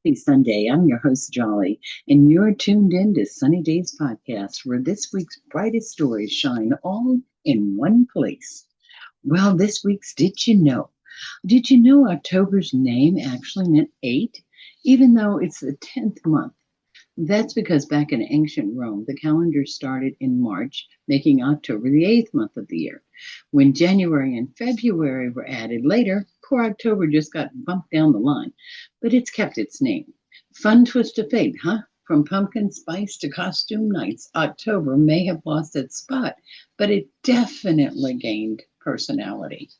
Happy Sunday. I'm your host, Jolly, and you're tuned in to Sunny Daze Podcast, where this week's brightest stories shine all in one place. Well, this week's Did You Know? Did you know October's name actually meant eight, even though it's the 10th month? That's because back in ancient Rome, the calendar started in March, making October the eighth month of the year. When January and February were added later, poor October just got bumped down the line, but it's kept its name. Fun twist of fate, huh? From pumpkin spice to costume nights, October may have lost its spot, but it definitely gained personality.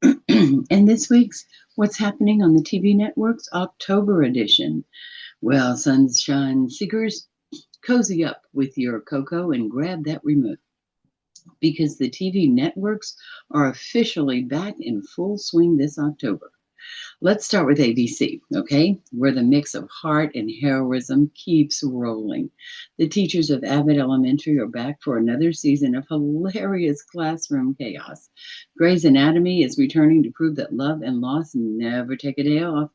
And this week's What's Happening on the TV Network's October edition. Well, sunshine seekers, cozy up with your cocoa and grab that remote because the TV networks are officially back in full swing this October. Let's start with ABC, okay, where the mix of heart and heroism keeps rolling. The teachers of Abbott Elementary are back for another season of hilarious classroom chaos. Grey's Anatomy is returning to prove that love and loss never take a day off.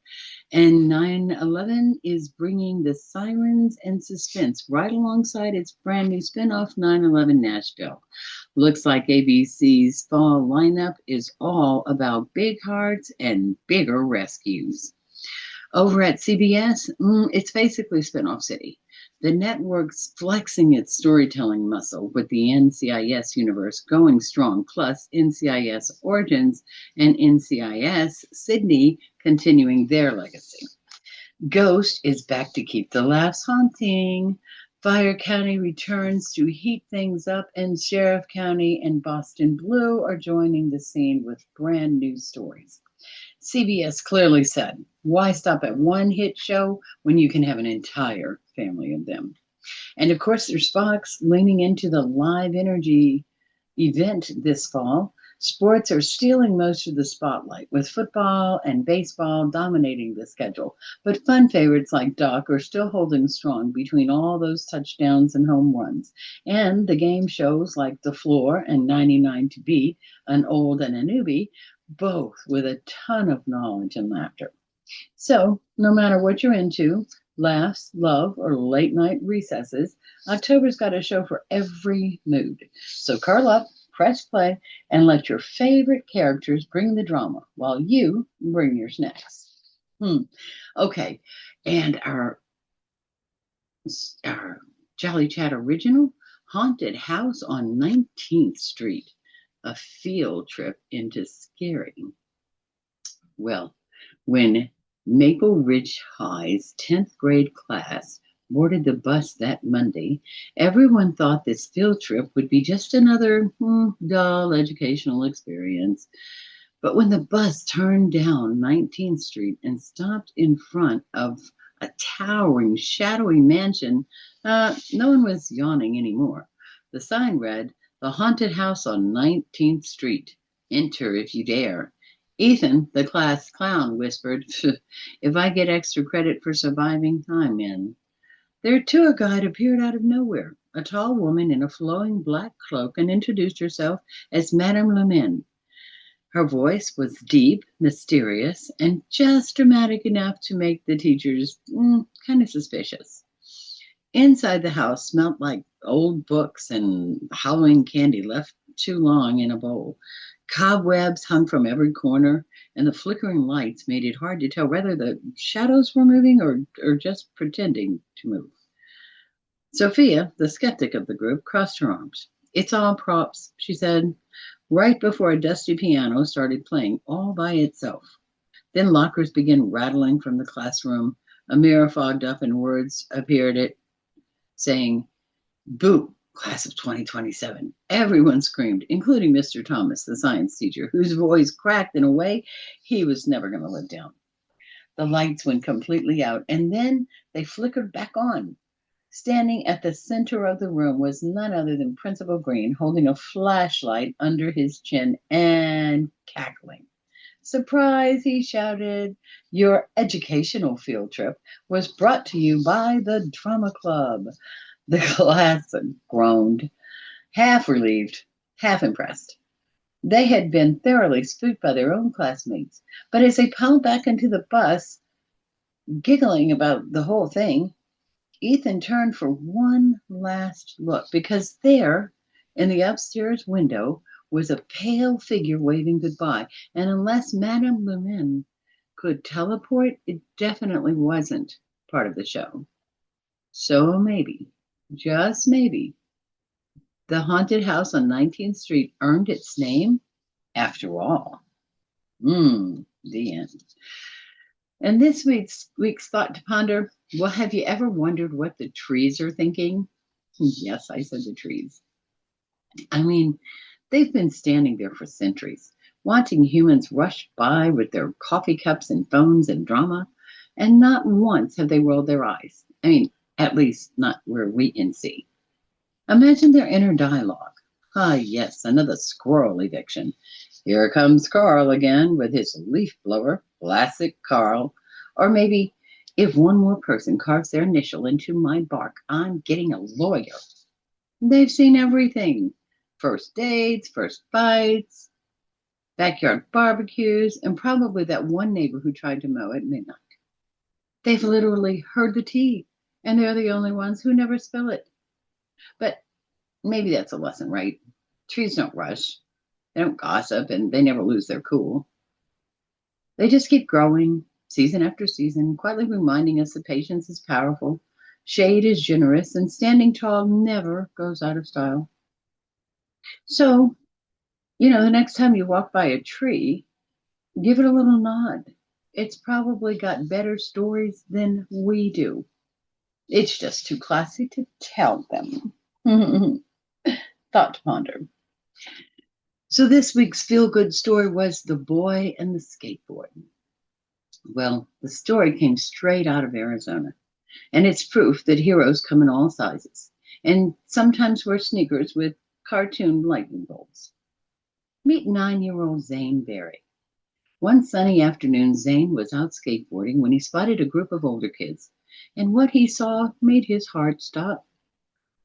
And 9/11 is bringing the sirens and suspense right alongside its brand new spinoff, 9/11 Nashville. Looks like ABC's fall lineup is all about big hearts and bigger rescues. Over at CBS, it's basically Spinoff City. The network's flexing its storytelling muscle with the NCIS universe going strong, plus NCIS Origins and NCIS Sydney continuing their legacy. Ghost is back to keep the laughs haunting. Fire County returns to heat things up, and Sheriff County and Boston Blue are joining the scene with brand new stories. CBS clearly said, why stop at one hit show when you can have an entire family of them? And of course, there's Fox leaning into the live energy event this fall. Sports are stealing most of the spotlight, with football and baseball dominating the schedule. But fun favorites like Doc are still holding strong between all those touchdowns and home runs. And the game shows like The Floor and 99 to Beat, an old and a newbie, both with a ton of knowledge and laughter. So, no matter what you're into, laughs, love, or late night recesses, October's got a show for every mood. So curl up, press play, and let your favorite characters bring the drama while you bring your snacks. Okay, and our Jolly Chat original, Haunted House on 19th Street, a field trip into scary. Well, when Maple Ridge High's 10th grade class boarded the bus that Monday, everyone thought this field trip would be just another dull educational experience. But when the bus turned down 19th Street and stopped in front of a towering, shadowy mansion, no one was yawning anymore. The sign read, "The Haunted House on 19th Street. Enter if you dare." Ethan, the class clown, whispered, "If I get extra credit for surviving, I'm in." Their tour guide appeared out of nowhere, a tall woman in a flowing black cloak, and introduced herself as Madame Lemin. Her voice was deep, mysterious, and just dramatic enough to make the teachers kind of suspicious. Inside the house smelled like old books and Halloween candy left too long in a bowl. Cobwebs hung from every corner, and the flickering lights made it hard to tell whether the shadows were moving or just pretending to move. Sophia, the skeptic of the group, crossed her arms. "It's all props," she said, right before a dusty piano started playing all by itself. Then lockers began rattling from the classroom. A mirror fogged up and words appeared it saying, "Boo, class of 2027. Everyone screamed, including Mr. Thomas, the science teacher, whose voice cracked in a way he was never going to live down. The lights went completely out, and then they flickered back on. Standing at the center of the room was none other than Principal Green, holding a flashlight under his chin and cackling. "Surprise," he shouted. "Your educational field trip was brought to you by the Drama Club." The class groaned, half relieved, half impressed. They had been thoroughly spooked by their own classmates, but as they piled back into the bus, Giggling about the whole thing, Ethan turned for one last look because there, in the upstairs window, was a pale figure waving goodbye. And unless Madame Lumen could teleport, it definitely wasn't part of the show. So maybe, just maybe, the haunted house on 19th Street earned its name after all. The end. And this week's thought to ponder. Well, have you ever wondered what the trees are thinking? Yes, I said the trees. I mean, they've been standing there for centuries, watching humans rush by with their coffee cups and phones and drama, and not once have they rolled their eyes. I mean, at least not where we can see. Imagine their inner dialogue. Ah, yes, another squirrel eviction. Here comes Carl again with his leaf blower, classic Carl. Or maybe, if one more person carves their initial into my bark, I'm getting a lawyer. They've seen everything. First dates, first fights, backyard barbecues, and probably that one neighbor who tried to mow at midnight. They've literally heard the tea, and they're the only ones who never spill it. But maybe that's a lesson, right? Trees don't rush. They don't gossip, and they never lose their cool. They just keep growing, season after season, quietly reminding us that patience is powerful, shade is generous, and standing tall never goes out of style. So, the next time you walk by a tree, give it a little nod. It's probably got better stories than we do. It's just too classy to tell them. Thought to ponder. So this week's feel-good story was The Boy and the Skateboard. Well, the story came straight out of Arizona, and it's proof that heroes come in all sizes, and sometimes wear sneakers with cartoon lightning bolts. Meet 9-year-old Zane Berry. One sunny afternoon, Zane was out skateboarding when he spotted a group of older kids, and what he saw made his heart stop.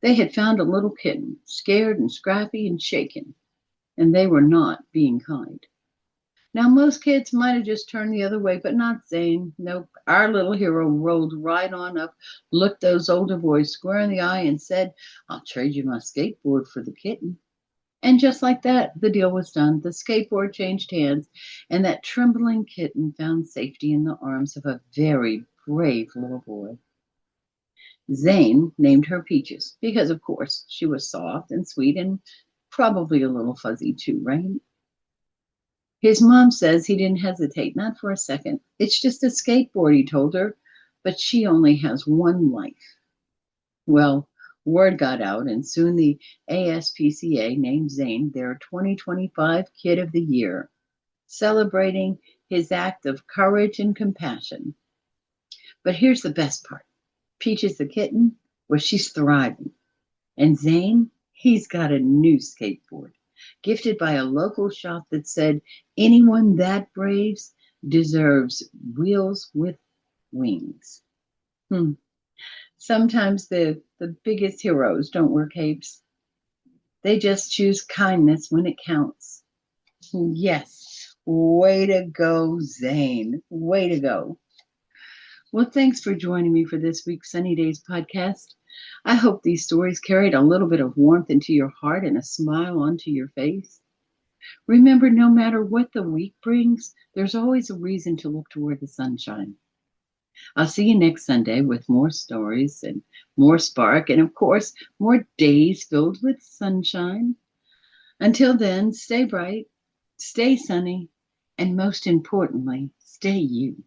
They had found a little kitten, scared and scrappy and shaken, and they were not being kind. Now, most kids might have just turned the other way, but not Zane. Nope. Our little hero rolled right on up, looked those older boys square in the eye, and said, "I'll trade you my skateboard for the kitten." And just like that, the deal was done. The skateboard changed hands, and that trembling kitten found safety in the arms of a very brave little boy. Zane named her Peaches because, of course, she was soft and sweet and probably a little fuzzy too, right? His mom says he didn't hesitate, not for a second. It's just a skateboard, he told her, but she only has one life. Well, word got out, and soon the ASPCA named Zane their 2025 Kid of the Year, celebrating his act of courage and compassion. But here's the best part. Peaches the kitten, well, she's thriving. And Zane, he's got a new skateboard, gifted by a local shop that said anyone that braves deserves wheels with wings. Sometimes the biggest heroes don't wear capes. They just choose kindness when it counts. Yes, way to go, Zane. Way to go. Well, thanks for joining me for this week's Sunny Daze Podcast. I hope these stories carried a little bit of warmth into your heart and a smile onto your face. Remember, no matter what the week brings, there's always a reason to look toward the sunshine. I'll see you next Sunday with more stories and more spark and, of course, more days filled with sunshine. Until then, stay bright, stay sunny, and most importantly, stay you.